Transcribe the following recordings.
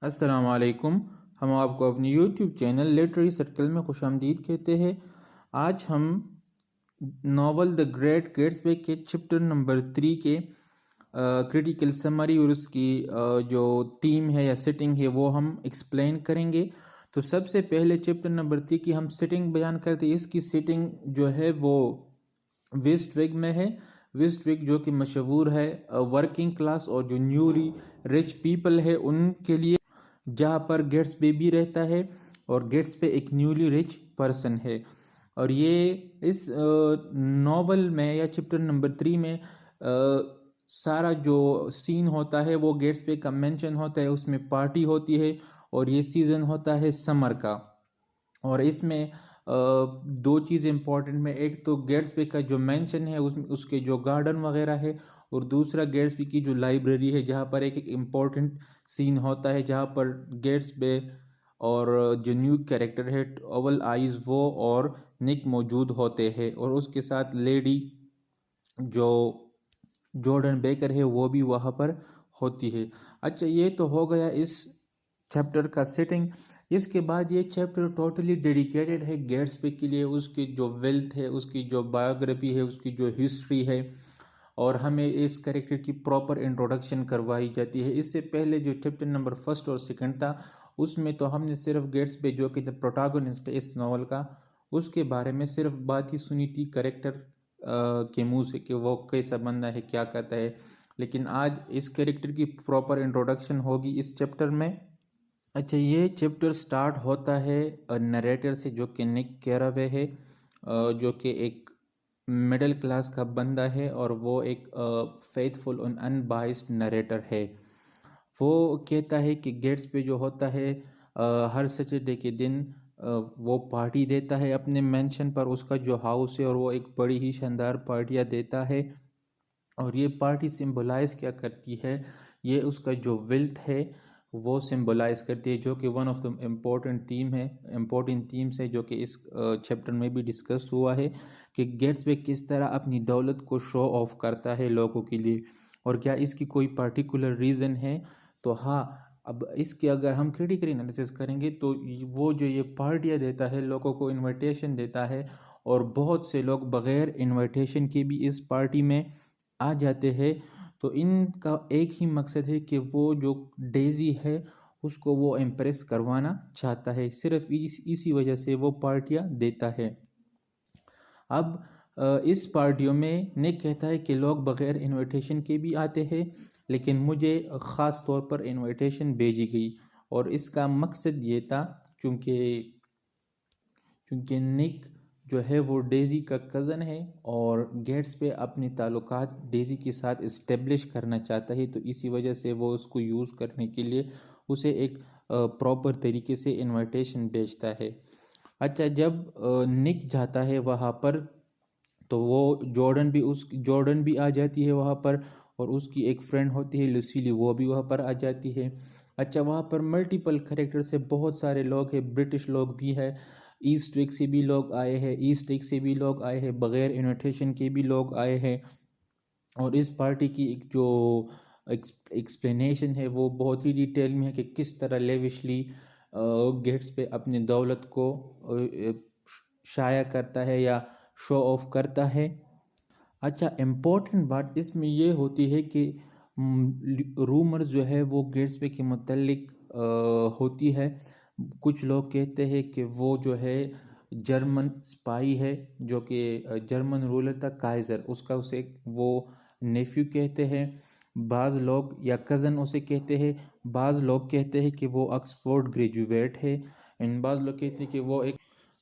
अस्सलाम वालेकुम। हम आपको अपनी यूट्यूब चैनल लिटरेरी सर्कल में खुशामदीद कहते हैं। आज हम नावल द ग्रेट गैट्सबी के चैप्टर नंबर 3 के क्रिटिकल समरी और उसकी जो थीम है या सेटिंग है वो हम एक्सप्लेन करेंगे। तो सबसे पहले चैप्टर नंबर 3 की हम सेटिंग बयान करते हैं। इसकी सेटिंग जो है वो वेस्टविक में है। वेस्टविक जो कि मशहूर है वर्किंग क्लास और जो न्यूली रिच पीपल है उनके लिए, जहाँ पर गेट्सबी भी रहता है और गेट्सबी एक न्यूली रिच पर्सन है। और ये इस नॉवल में या चैप्टर नंबर 3 में सारा जो सीन होता है वो गेट्सबी का मेंशन होता है। उसमें पार्टी होती है और ये सीज़न होता है समर का। और इसमें दो चीज़ इम्पोर्टेंट में, एक तो गेट्सबी का जो मेंशन है उसके जो गार्डन वगैरह है, और दूसरा गेट्सबी की जो लाइब्रेरी है जहाँ पर एक इम्पोर्टेंट सीन होता है जहाँ पर गेट्सबी और जो न्यू कैरेक्टर है ओवल आइज वो और निक मौजूद होते हैं, और उसके साथ लेडी जो जॉर्डन बेकर है वो भी वहाँ पर होती है। अच्छा, ये तो हो गया इस चैप्टर का सेटिंग। इसके बाद ये चैप्टर टोटली डेडिकेटेड है गेट्सबी के लिए, उसकी जो वेल्थ है, उसकी जो बायोग्राफी है, उसकी जो हिस्ट्री है, और हमें इस कैरेक्टर की प्रॉपर इंट्रोडक्शन करवाई जाती है। इससे पहले जो चैप्टर नंबर फर्स्ट और सेकंड था उसमें तो हमने सिर्फ गेट्सबी जो कि द प्रोटैगनिस्ट है इस नावल का, उसके बारे में सिर्फ बात ही सुनी थी कैरेक्टर के मुंह से कि वो कैसा बंदा है, क्या करता है। लेकिन आज इस कैरेक्टर की प्रॉपर इंट्रोडक्शन होगी इस चैप्टर में। अच्छा, ये चैप्टर स्टार्ट होता है नरेटर से जो कि निक कैरावे है, जो कि एक मिडिल क्लास का बंदा है और वो एक फेथफुल और अनबाइस्ड नरेटर है। वो कहता है कि गेट्सबी जो होता है हर सैटरडे के दिन वो पार्टी देता है अपने मेंशन पर, उसका जो हाउस है, और वो एक बड़ी ही शानदार पार्टियाँ देता है। और ये पार्टी सिंबलाइज क्या करती है, ये उसका जो वेल्थ है वो सिंबलाइज करती है, जो कि one of the important themes है जो कि इस चैप्टर में भी डिस्कस हुआ है कि गेट्सबी किस तरह अपनी दौलत को शो ऑफ करता है लोगों के लिए, और क्या इसकी कोई पर्टिकुलर रीज़न है। तो हाँ, अब इसके अगर हम क्रिटिकल एनालिसिस करेंगे तो वो जो ये पार्टियाँ देता है, लोगों को इनविटेशन देता है, और बहुत से लोग बग़ैर इनविटेशन के भी इस पार्टी में आ जाते हैं। तो इनका एक ही मकसद है कि वो जो डेज़ी है उसको वो इम्प्रेस करवाना चाहता है, सिर्फ इसी वजह से वो पार्टियाँ देता है। अब इस पार्टियों में निक कहता है कि लोग बग़ैर इनविटेशन के भी आते हैं, लेकिन मुझे ख़ास तौर पर इनविटेशन भेजी गई, और इसका मकसद ये था क्योंकि क्योंकि निक जो है वो डेज़ी का कज़न है और गेट्सबी अपने ताल्लुकात डेज़ी के साथ इस्टेब्लिश करना चाहता है, तो इसी वजह से वो उसको यूज़ करने के लिए उसे एक प्रॉपर तरीके से इनविटेशन भेजता है। अच्छा, जब निक जाता है वहाँ पर तो वो जॉर्डन भी आ जाती है वहाँ पर, और उसकी एक फ्रेंड होती है लुसीली, वो भी वहाँ पर आ जाती है। अच्छा, वहाँ पर मल्टीपल कैरेक्टर से बहुत सारे लोग हैं, ब्रिटिश लोग भी है, ईस्ट विक से भी लोग आए हैं, ईस्ट विक से भी लोग आए हैं, बग़ैर इनविटेशन के भी लोग आए हैं। और इस पार्टी की एक जो एक्सप्लेनेशन है वो बहुत ही डिटेल में है कि किस तरह लेविशली गेट्सबी अपनी दौलत को शाया करता है या शो ऑफ करता है। अच्छा, इम्पोर्टेंट बात इसमें ये होती है कि रूमर्स जो है वो गेट्सबी के मुतल्लिक होती है। कुछ लोग कहते हैं कि वो जो है जर्मन स्पाई है, जो कि जर्मन रूलर था काइज़र, उसका उसे वो नेफ्यू कहते हैं। बाज़ लोग या कज़न उसे कहते हैं। बाज़ लोग कहते हैं कि वो ऑक्सफोर्ड ग्रेजुएट है, एंड बाज़ लोग कहते हैं कि वो एक।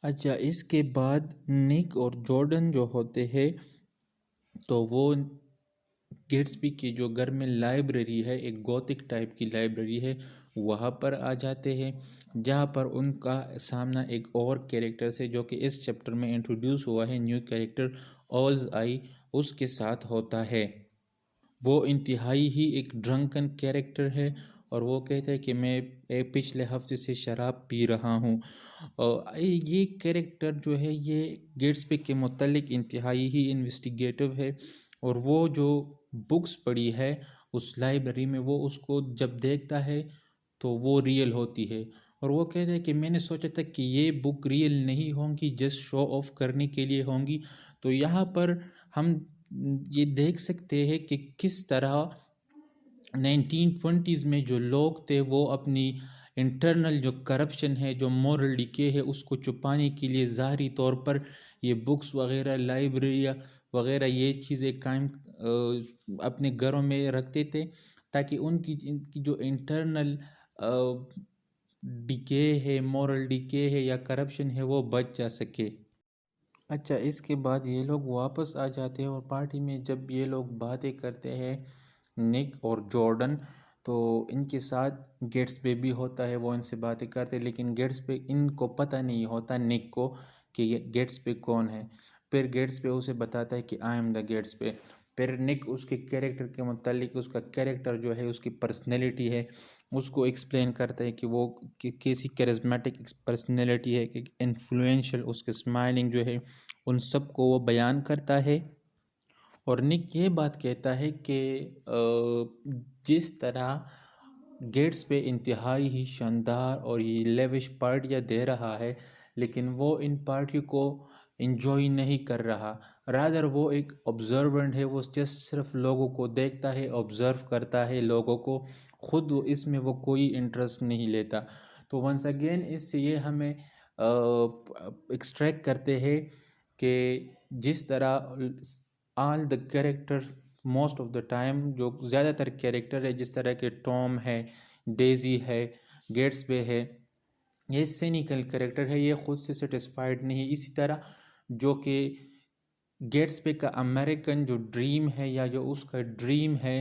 अच्छा, इसके बाद निक और जॉर्डन जो होते हैं तो वो गेट्सबी के जो घर में लाइब्रेरी है, एक गोथिक टाइप की लाइब्रेरी है, वहाँ पर आ जाते हैं, जहाँ पर उनका सामना एक और कैरेक्टर से जो कि इस चैप्टर में इंट्रोड्यूस हुआ है, न्यू कैरेक्टर ऑल्स आई, उसके साथ होता है। वो इंतहाई ही एक ड्रंकन कैरेक्टर है, और वो कहता है कि मैं पिछले हफ्ते से शराब पी रहा हूँ। और ये कैरेक्टर जो है ये गेट्सबी के मुतल्लिक इंतहाई ही इन्वेस्टिगेटिव है, और वो जो बुक्स पढ़ी है उस लाइब्रेरी में वो उसको जब देखता है तो वो रियल होती है। और वो कहता है कि मैंने सोचा था कि ये बुक रियल नहीं होंगी, जस्ट शो ऑफ करने के लिए होंगी। तो यहाँ पर हम ये देख सकते हैं कि किस तरह 1920s में जो लोग थे वो अपनी इंटरनल जो करप्शन है, जो मॉरल डिके है, उसको छुपाने के लिए ज़ाहरी तौर पर ये बुक्स वगैरह, लाइब्रेरिया वगैरह ये चीज़ें कायम अपने घरों में रखते थे, ताकि इनकी जो इंटरनल डिके है, मॉरल डिके है या करप्शन है, वो बच जा सके। अच्छा, इसके बाद ये लोग वापस आ जाते हैं और पार्टी में जब ये लोग बातें करते हैं, निक और जॉर्डन, तो इनके साथ गेट्सबे भी होता है। वो इनसे बातें करते हैं, लेकिन गेट्सबे, इनको पता नहीं होता निक को कि ये गेट्सबे कौन है। फिर गेट्सबे उसे बताता है कि आई एम द गेट्सबे। फिर निक उसके कैरेक्टर के मुतालिक, उसका कैरेक्टर जो है, उसकी पर्सनैलिटी है, उसको एक्सप्लेन करता है कि वो कैसी कैरिज्मेटिक पर्सनैलिटी है, कि इन्फ्लुएंशियल, उसके स्माइलिंग जो है, उन सब को वो बयान करता है। और निक ये बात कहता है कि जिस तरह गेट्स पे इंतहाई ही शानदार और ये लेविश पार्टियाँ दे रहा है, लेकिन वो इन पार्टियों को इंजॉय नहीं कर रहा, रादर वो एक ऑब्जर्वेंट है। वो जस्ट सिर्फ लोगों को देखता है, ऑब्जर्व करता है लोगों को, खुद वो इसमें वो कोई इंटरेस्ट नहीं लेता। तो वंस अगेन इससे ये हमें एक्सट्रैक्ट करते हैं कि जिस तरह all the character most of the time, जो ज़्यादातर कैरेक्टर है, जिस तरह के टॉम है, डेजी है, गेट्सबे है, ये सिनिकल कैरेक्टर है, ये ख़ुद से सेटिस्फाइड नहीं। इसी तरह जो कि गेट्सबे का अमेरिकन जो ड्रीम है, या जो उसका ड्रीम है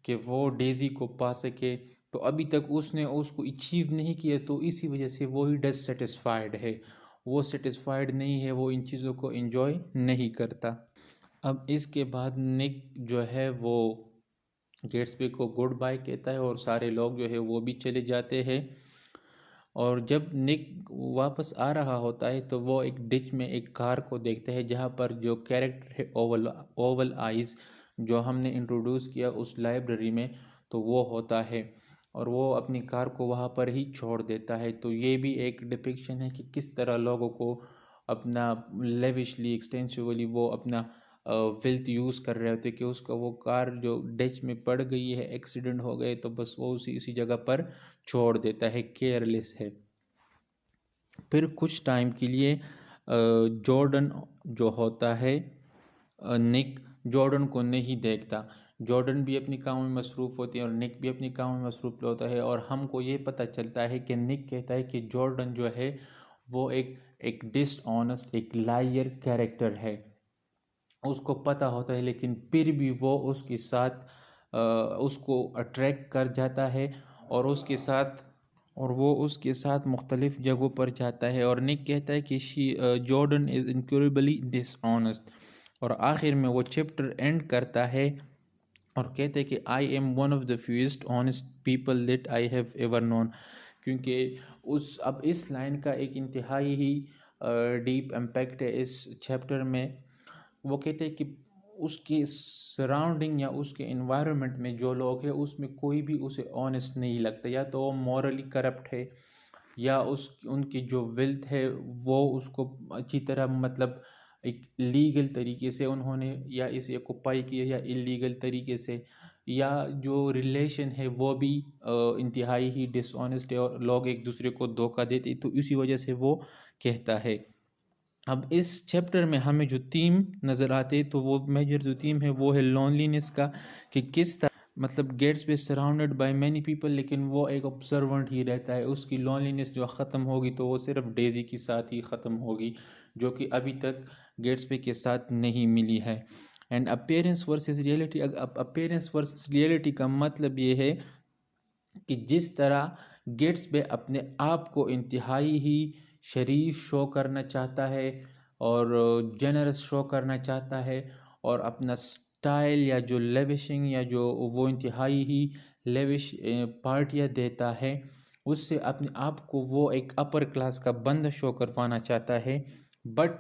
कि वो डेजी को पा सके, तो अभी तक उसने उसको अचीव नहीं किया, तो इसी वजह से वो ही डिससेटिस्फाइड है, वो सेटिस्फाइड नहीं है, वो इन चीज़ों को एंजॉय नहीं करता। अब इसके बाद निक जो है वो गेट्सबे को गुड बाय कहता है और सारे लोग जो है वो भी चले जाते हैं। और जब निक वापस आ रहा होता है तो वो एक डिच में एक कार को देखते हैं, जहाँ पर जो कैरेक्टर है ओवल ओवल आइज़, जो हमने इंट्रोड्यूस किया उस लाइब्रेरी में, तो वो होता है, और वो अपनी कार को वहाँ पर ही छोड़ देता है। तो ये भी एक डिपिक्शन है कि किस तरह लोगों को अपना लेविशली, एक्सटेंसिवली वो अपना वेल्थ यूज़ कर रहे होते, कि उसका वो कार जो डिच में पड़ गई है, एक्सीडेंट हो गए, तो बस वो उसी जगह पर छोड़ देता है, केयरलेस है। फिर कुछ टाइम के लिए जॉर्डन जो होता है, निक जॉर्डन को नहीं देखता। जॉर्डन भी अपनी काम में मसरूफ़ होती है और निक भी अपनी काम में मसरूफ़ होता है, और हमको ये पता चलता है कि निक कहता है कि जॉर्डन जो है वो एक डिसऑनेस्ट, एक लायर कैरेक्टर है, उसको पता होता है, लेकिन फिर भी वो उसके साथ उसको अट्रैक्ट कर जाता है, और वो उसके साथ मुख्तलिफ़ जगहों पर जाता है। और निक कहता है कि जॉर्डन इज़ इनक्रेडिबली डिसऑनेस्ट। और आखिर में वो चैप्टर एंड करता है और कहते हैं कि I am one of the fewest honest people that I have ever known. क्योंकि अब इस लाइन का एक इंतहाई ही डीप इम्पैक्ट है इस चैप्टर में। वो कहते हैं कि उसके सराउंडिंग या उसके इन्वायरमेंट में जो लोग हैं, उसमें कोई भी उसे ऑनेस्ट नहीं लगता, या तो वो मॉरली करप्ट है, या उनकी जो वेल्थ है वो उसको अच्छी तरह, मतलब एक लीगल तरीके से उन्होंने या इसे ऑक्युपाई किया, या इलीगल तरीके से, या जो रिलेशन है वो भी इंतहाई ही डिसऑनेस्ट है, और लोग एक दूसरे को धोखा देते, तो इसी वजह से वो कहता है। अब इस चैप्टर में हमें जो थीम नज़र आते, तो वो मेजर जो थीम है वो है लोनलीनेस का, कि किस तरह, मतलब gets be surrounded by many people, लेकिन वो एक ऑब्जर्वेंट ही रहता है। उसकी लोनलीनेस जो ख़त्म होगी तो वो सिर्फ डेजी के साथ ही ख़त्म होगी, जो कि अभी तक गेट्स बे के साथ नहीं मिली है। एंड अपेयरेंस वर्सेस रियलिटी, अब अपेयरेंस वर्सेस रियलिटी का मतलब ये है कि जिस तरह गेट्स बे अपने आप को इंतहाई ही शरीफ शो करना चाहता है और जेनरस शो करना चाहता है, और अपना स्टाइल या जो लेविशिंग या जो वो इंतहाई ही लेविश पार्टियाँ देता है, उससे अपने आप को वो एक अपर क्लास का बंद शो करवाना चाहता है। बट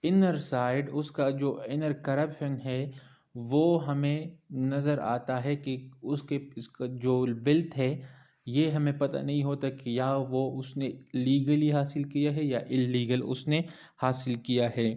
इनर साइड, उसका जो इनर करप्शन है, वो हमें नज़र आता है कि इसका जो वेल्थ है, ये हमें पता नहीं होता कि या वो उसने लीगली हासिल किया है या इलीगल उसने हासिल किया है।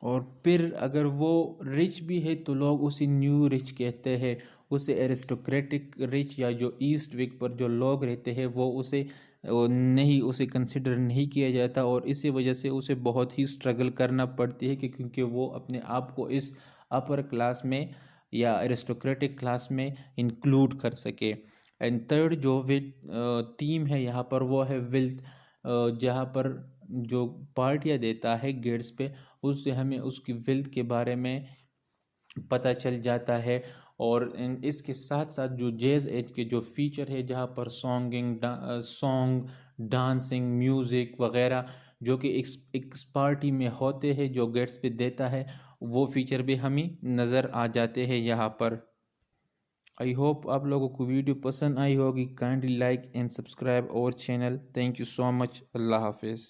और फिर अगर वो रिच भी है तो लोग उसे न्यू रिच कहते हैं, उसे एरिस्टोक्रेटिक रिच, या जो ईस्ट विक पर जो लोग रहते हैं वो नहीं, उसे कंसिडर नहीं किया जाता। और इसी वजह से उसे बहुत ही स्ट्रगल करना पड़ती है कि क्योंकि वो अपने आप को इस अपर क्लास में या एरिस्टोक्रेटिक क्लास में इंक्लूड कर सके। एंड थर्ड जो विद थीम है यहाँ पर वो है वेल्थ, जहाँ पर जो पार्टियाँ देता है गेट्स पे, उससे हमें उसकी वेल्थ के बारे में पता चल जाता है। और इसके साथ साथ जो जैज़ एज के जो फीचर है जहाँ पर सॉन्ग, डांसिंग, म्यूज़िक वगैरह जो कि इस पार्टी में होते हैं जो गेट्स पे देता है, वो फीचर भी हमें नज़र आ जाते हैं यहाँ पर। आई होप आप लोगों को वीडियो पसंद आई होगी। Kindly like and subscribe our channel. Thank you so much. Allah हाफिज़।